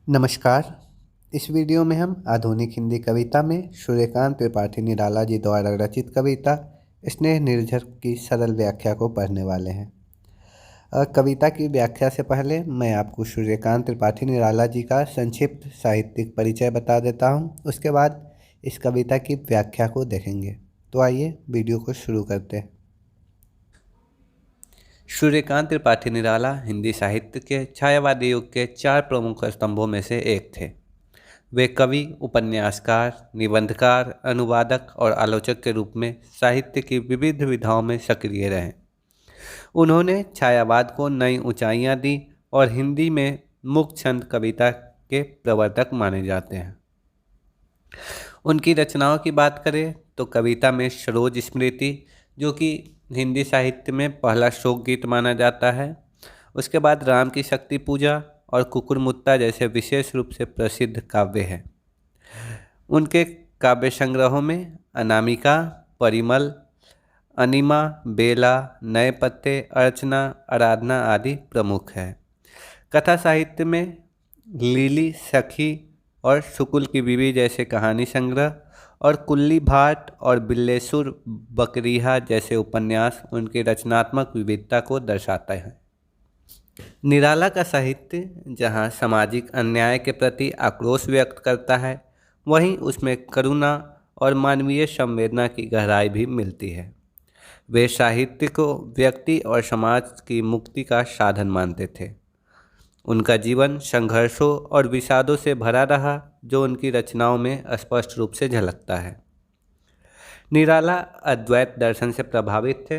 नमस्कार। इस वीडियो में हम आधुनिक हिंदी कविता में सूर्यकांत त्रिपाठी निराला जी द्वारा रचित कविता स्नेह निर्झर की सरल व्याख्या को पढ़ने वाले हैं। कविता की व्याख्या से पहले मैं आपको सूर्यकांत त्रिपाठी निराला जी का संक्षिप्त साहित्यिक परिचय बता देता हूं। उसके बाद इस कविता की व्याख्या को देखेंगे। तो आइए वीडियो को शुरू करते हैं। सूर्यकांत त्रिपाठी निराला हिंदी साहित्य के छायावादी युग के 4 प्रमुख स्तंभों में से एक थे। वे कवि, उपन्यासकार, निबंधकार, अनुवादक और आलोचक के रूप में साहित्य की विविध विधाओं में सक्रिय रहे। उन्होंने छायावाद को नई ऊंचाइयां दी और हिंदी में मुक्त छंद कविता के प्रवर्तक माने जाते हैं। उनकी रचनाओं की बात करें तो कविता में सरोज स्मृति, जो कि हिंदी साहित्य में पहला शोक गीत माना जाता है, उसके बाद राम की शक्ति पूजा और कुकुरमुत्ता जैसे विशेष रूप से प्रसिद्ध काव्य हैं। उनके काव्य संग्रहों में अनामिका, परिमल, अनिमा, बेला, नए पत्ते, अर्चना, आराधना आदि प्रमुख है। कथा साहित्य में लीली, सखी और शुकुल की बीवी जैसे कहानी संग्रह और कुल्ली भाट और बिल्लेसुर बकरीहा जैसे उपन्यास उनकी रचनात्मक विविधता को दर्शाते हैं। निराला का साहित्य जहाँ सामाजिक अन्याय के प्रति आक्रोश व्यक्त करता है, वहीं उसमें करुणा और मानवीय संवेदना की गहराई भी मिलती है। वे साहित्य को व्यक्ति और समाज की मुक्ति का साधन मानते थे। उनका जीवन संघर्षों और विषादों से भरा रहा, जो उनकी रचनाओं में स्पष्ट रूप से झलकता है। निराला अद्वैत दर्शन से प्रभावित थे।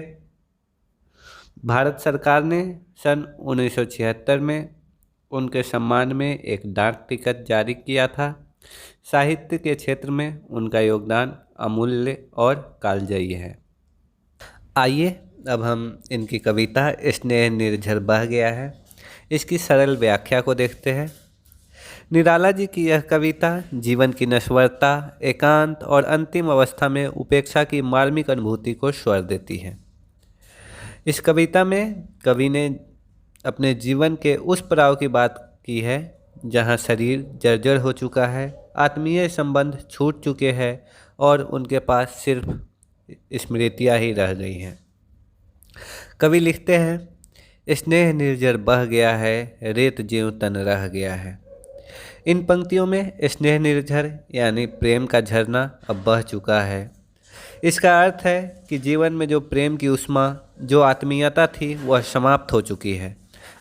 भारत सरकार ने सन 1976 में उनके सम्मान में एक डाक टिकट जारी किया था। साहित्य के क्षेत्र में उनका योगदान अमूल्य और कालजयी है। आइए अब हम इनकी कविता स्नेह निर्झर बह गया है, इसकी सरल व्याख्या को देखते हैं। निराला जी की यह कविता जीवन की नश्वरता, एकांत और अंतिम अवस्था में उपेक्षा की मार्मिक अनुभूति को स्वर देती है। इस कविता में कवि ने अपने जीवन के उस पड़ाव की बात की है जहां शरीर जर्जर हो चुका है, आत्मीय संबंध छूट चुके हैं और उनके पास सिर्फ स्मृतियाँ ही रह गई हैं। कवि लिखते हैं, स्नेह निर्झर बह गया है, रेत ज्यों तन रह गया है। इन पंक्तियों में स्नेह निर्झर यानी प्रेम का झरना अब बह चुका है। इसका अर्थ है कि जीवन में जो प्रेम की उष्मा, जो आत्मीयता थी, वह समाप्त हो चुकी है।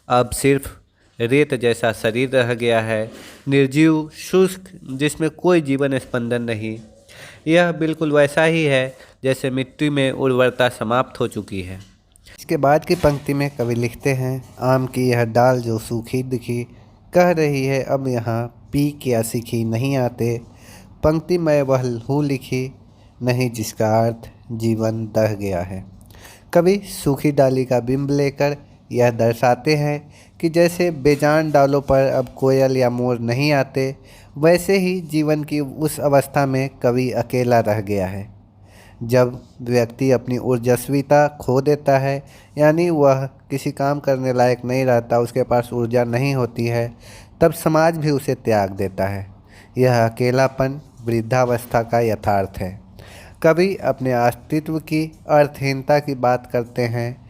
अब सिर्फ रेत जैसा शरीर रह गया है, निर्जीव, शुष्क, जिसमें कोई जीवन स्पंदन नहीं। यह बिल्कुल वैसा ही है जैसे मिट्टी में उर्वरता समाप्त हो चुकी है। इसके बाद की पंक्ति में कवि लिखते हैं, आम की यह डाल जो सूखी दिखी, कह रही है अब यहाँ पी क्या सीखी नहीं आते। पंक्ति में वह हूँ लिखी नहीं जिसका अर्थ जीवन दह गया है। कवि सूखी डाली का बिंब लेकर यह दर्शाते हैं कि जैसे बेजान डालों पर अब कोयल या मोर नहीं आते, वैसे ही जीवन की उस अवस्था में कवि अकेला रह गया है। जब व्यक्ति अपनी ऊर्जस्विता खो देता है, यानी वह किसी काम करने लायक नहीं रहता, उसके पास ऊर्जा नहीं होती है, तब समाज भी उसे त्याग देता है। यह अकेलापन वृद्धावस्था का यथार्थ है। कवि अपने अस्तित्व की अर्थहीनता की बात करते हैं।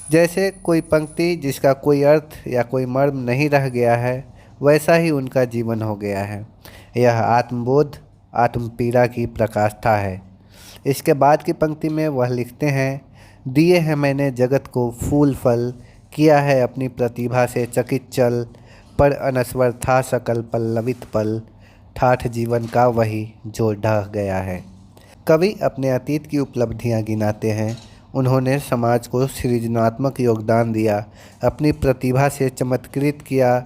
जैसे कोई पंक्ति जिसका कोई अर्थ या कोई मर्म नहीं रह गया है, वैसा ही उनका जीवन हो गया है। यह आत्मबोध, आत्मपीड़ा की प्रकाष्ठा है। इसके बाद की पंक्ति में वह लिखते हैं, दिए हैं मैंने जगत को फूल फल, किया है अपनी प्रतिभा से चकित चल, पर अनस्वर था सकल पल्लवित पल, ठाठ जीवन का वही जो ढह गया है। कवि अपने अतीत की उपलब्धियां गिनाते हैं। उन्होंने समाज को सृजनात्मक योगदान दिया, अपनी प्रतिभा से चमत्कृत किया,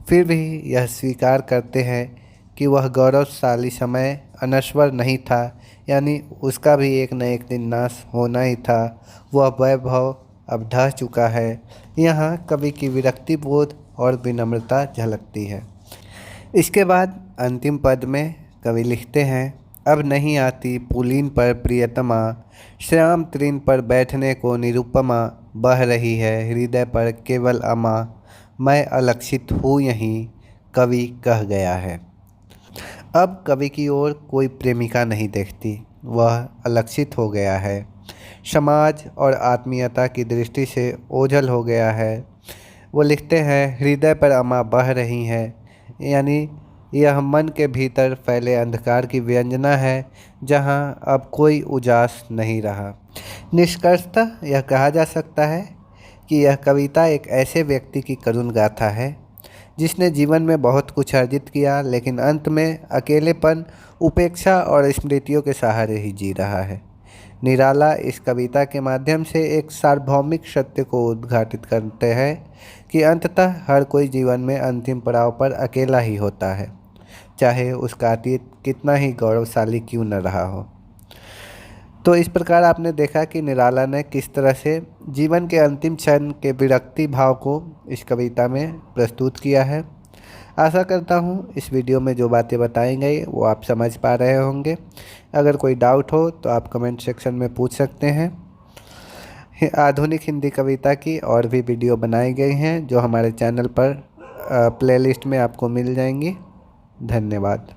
फिर भी यह स्वीकार करते हैं कि वह गौरवशाली समय अनश्वर नहीं था, यानी उसका भी एक न एक दिन नाश होना ही था। वह वैभव अब ढह चुका है। यहाँ कवि की विरक्ति बोध और विनम्रता झलकती है। इसके बाद अंतिम पद में कवि लिखते हैं, अब नहीं आती पुलीन पर प्रियतमा, श्याम तृण पर बैठने को निरुपमा, बह रही है हृदय पर केवल अमा, मैं अलक्षित हूँ यहीं, कवि कह गया है। अब कवि की ओर कोई प्रेमिका नहीं देखती, वह अलक्षित हो गया है, समाज और आत्मीयता की दृष्टि से ओझल हो गया है। वो लिखते हैं, हृदय पर अम्मा बह रही हैं, यानी यह मन के भीतर फैले अंधकार की व्यंजना है जहां अब कोई उजास नहीं रहा। निष्कर्षतः यह कहा जा सकता है कि यह कविता एक ऐसे व्यक्ति की करुण गाथा है जिसने जीवन में बहुत कुछ अर्जित किया, लेकिन अंत में अकेलेपन, उपेक्षा और स्मृतियों के सहारे ही जी रहा है। निराला इस कविता के माध्यम से एक सार्वभौमिक सत्य को उद्घाटित करते हैं कि अंततः हर कोई जीवन में अंतिम पड़ाव पर अकेला ही होता है, चाहे उसका अतीत कितना ही गौरवशाली क्यों न रहा हो। तो इस प्रकार आपने देखा कि निराला ने किस तरह से जीवन के अंतिम क्षण के विरक्ति भाव को इस कविता में प्रस्तुत किया है। आशा करता हूँ इस वीडियो में जो बातें बताई गई वो आप समझ पा रहे होंगे। अगर कोई डाउट हो तो आप कमेंट सेक्शन में पूछ सकते हैं। आधुनिक हिंदी कविता की और भी वीडियो बनाई गई हैं जो हमारे चैनल पर प्लेलिस्ट में आपको मिल जाएंगी। धन्यवाद।